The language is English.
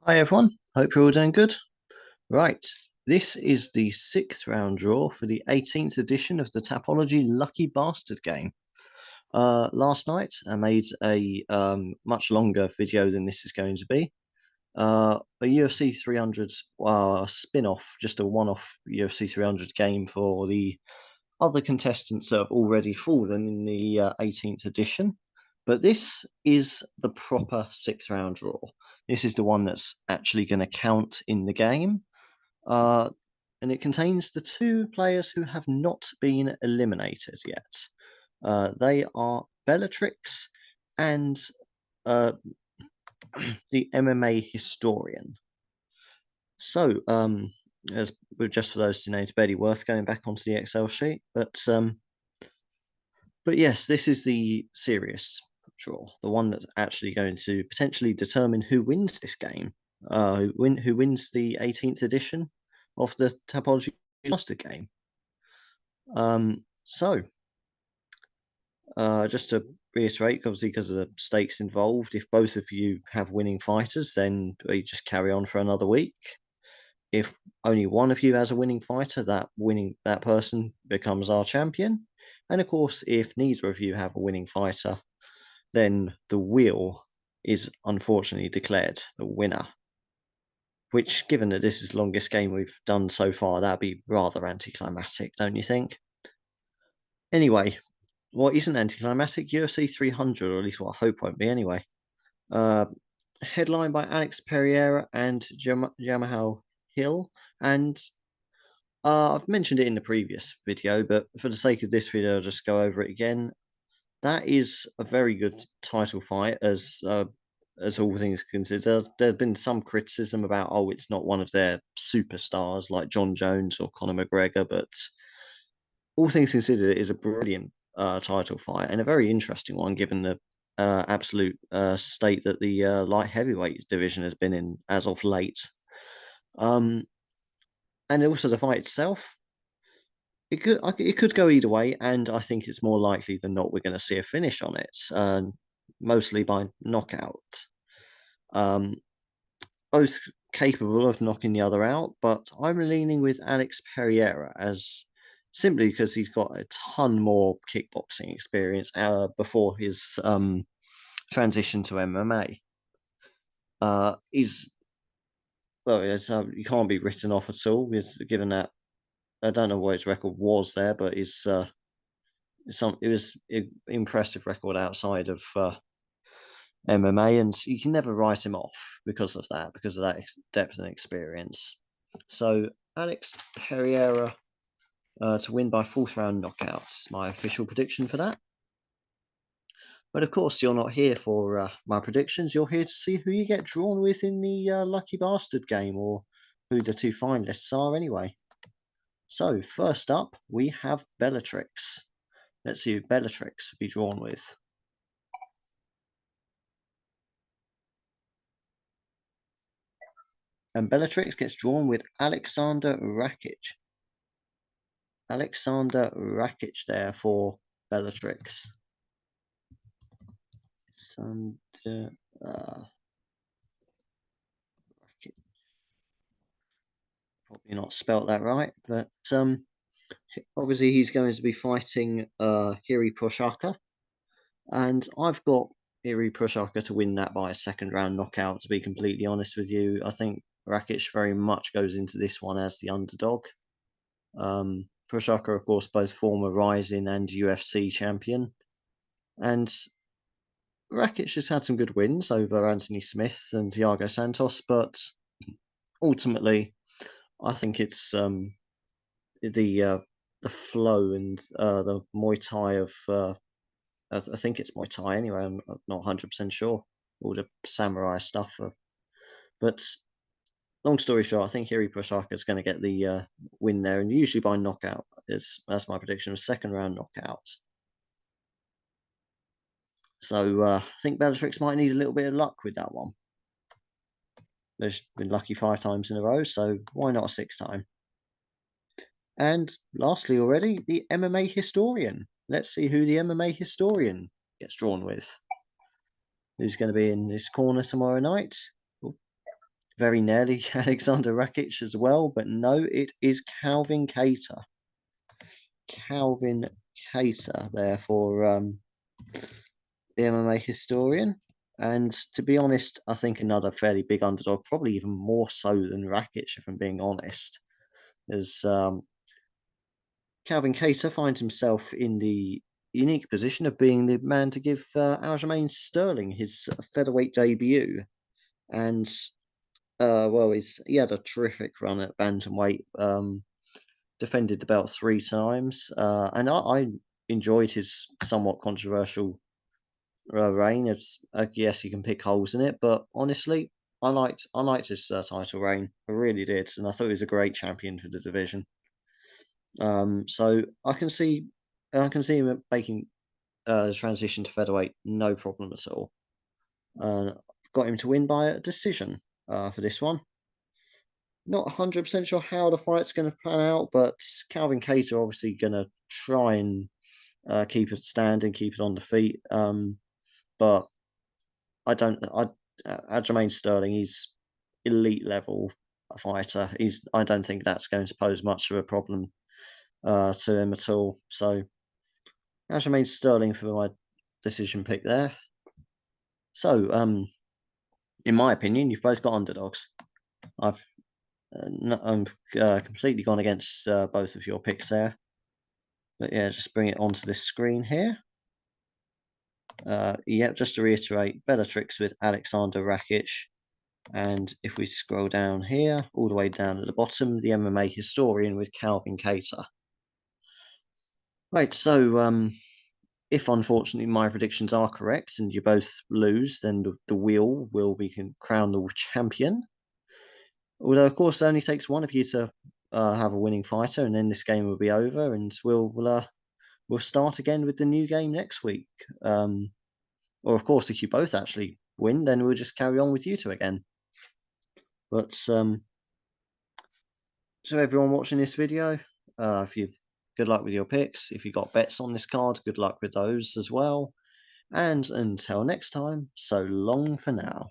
Hi everyone, hope you're all doing good. Right, this is the sixth round draw for the 18th edition of the Tapology Lucky Bastard Game. Last night I made a much longer video than this is going to be. A UFC 300 spin-off, just a one-off UFC 300 game for the other contestants that have already fallen in the 18th edition. But this is the proper sixth round draw. This is the one that's actually going to count in the game. Uh, and it contains the two players who have not been eliminated yet. They are Bellatrix and uh, the MMA historian. So, as just for those two names, barely worth going back onto the Excel sheet. But yes, this is the serious draw, the one that's actually going to potentially determine who wins this game, who wins the 18th edition of the Tapology Master game. So, just to reiterate, obviously because of the stakes involved, if both of you have winning fighters, then we just carry on for another week. If only one of you has a winning fighter, that person becomes our champion. And of course, if neither of you have a winning fighter, then the wheel is unfortunately declared the winner. Which, given that this is the longest game we've done so far, that'd be rather anticlimactic, don't you think? Anyway, what isn't anticlimactic? UFC 300, or at least what I hope won't be anyway. Headlined by Alex Pereira and Jamahal Hill, and I've mentioned it in the previous video, but for the sake of this video, I'll just go over it again. That is a very good title fight, as all things considered. There's been some criticism about, oh, it's not one of their superstars like John Jones or Conor McGregor, but all things considered, it is a brilliant title fight and a very interesting one, given the absolute state that the light heavyweight division has been in as of late. And also the fight itself, it could go either way, and I think it's more likely than not we're going to see a finish on it, mostly by knockout. Both capable of knocking the other out, but I'm leaning with Alex Pereira, as simply because he's got a ton more kickboxing experience before his transition to MMA. He's well, you can't be written off at all, given that I don't know what his record was there, but it was an impressive record outside of MMA, and you can never write him off because of that depth and experience. So Alex Pereira to win by fourth round knockouts, my official prediction for that. But of course, you're not here for my predictions. You're here to see who you get drawn with in the Lucky Bastard game, or who the two finalists are anyway. So first up, we have Bellatrix. Let's see who Bellatrix will be drawn with. And Bellatrix gets drawn with Alexander Rakic. Alexander Rakic there for Bellatrix. Alexander Rakic. Probably not spelt that right, but obviously he's going to be fighting Hiri Prochaka, and I've got Hiri Prochaka to win that by a second round knockout, to be completely honest with you. I think Rakic very much goes into this one as the underdog. Prochaka, of course, both former Rising and UFC champion. And Rakic has had some good wins over Anthony Smith and Thiago Santos, but ultimately, I think it's the flow and the Muay Thai of I think it's Muay Thai anyway. I'm not 100% sure, all the samurai stuff. But long story short, I think Hiri Prochaka is going to get the win there, and usually by knockout. That's my prediction, a second round knockout. So I think Bellatrix might need a little bit of luck with that one. There's been lucky 5 times in a row, so why not a 6th time? And lastly, already, the MMA historian. Let's see who the MMA historian gets drawn with. Who's going to be in this corner tomorrow night? very nearly Alexander Rakic as well, but no, it is Calvin Cater. Calvin Cater there for the MMA historian. And to be honest, I think another fairly big underdog, probably even more so than Rakic, if I'm being honest, as Calvin Cater finds himself in the unique position of being the man to give Aljamain Sterling his featherweight debut. And well, he had a terrific run at bantamweight. Defended the belt 3 times, and I enjoyed his somewhat controversial reign. It's yes, you can pick holes in it, but honestly, I liked his title reign. I really did, and I thought he was a great champion for the division. So I can see him making the transition to featherweight, no problem at all. Got him to win by a decision for this one. Not 100% sure how the fight's going to pan out, but Calvin Cater obviously going to try and keep it standing, keep it on the feet. But Aljamain Sterling, he's elite level fighter. I don't think that's going to pose much of a problem to him at all. So Aljamain Sterling for my decision pick there. So, in my opinion, you've both got underdogs. I've completely gone against both of your picks there. But yeah, just bring it onto this screen here. Yeah, just to reiterate, Bellatrix with Alexander Rakic. And if we scroll down here, all the way down at the bottom, the MMA historian with Calvin Cater. Right, so if unfortunately my predictions are correct and you both lose, then the wheel will be crowned the champion. Although, of course, it only takes one of you to have a winning fighter, and then this game will be over, and we'll start again with the new game next week. Or, of course, if you both actually win, then we'll just carry on with you two again. But so everyone watching this video, good luck with your picks. If you've got bets on this card, good luck with those as well. And until next time, so long for now.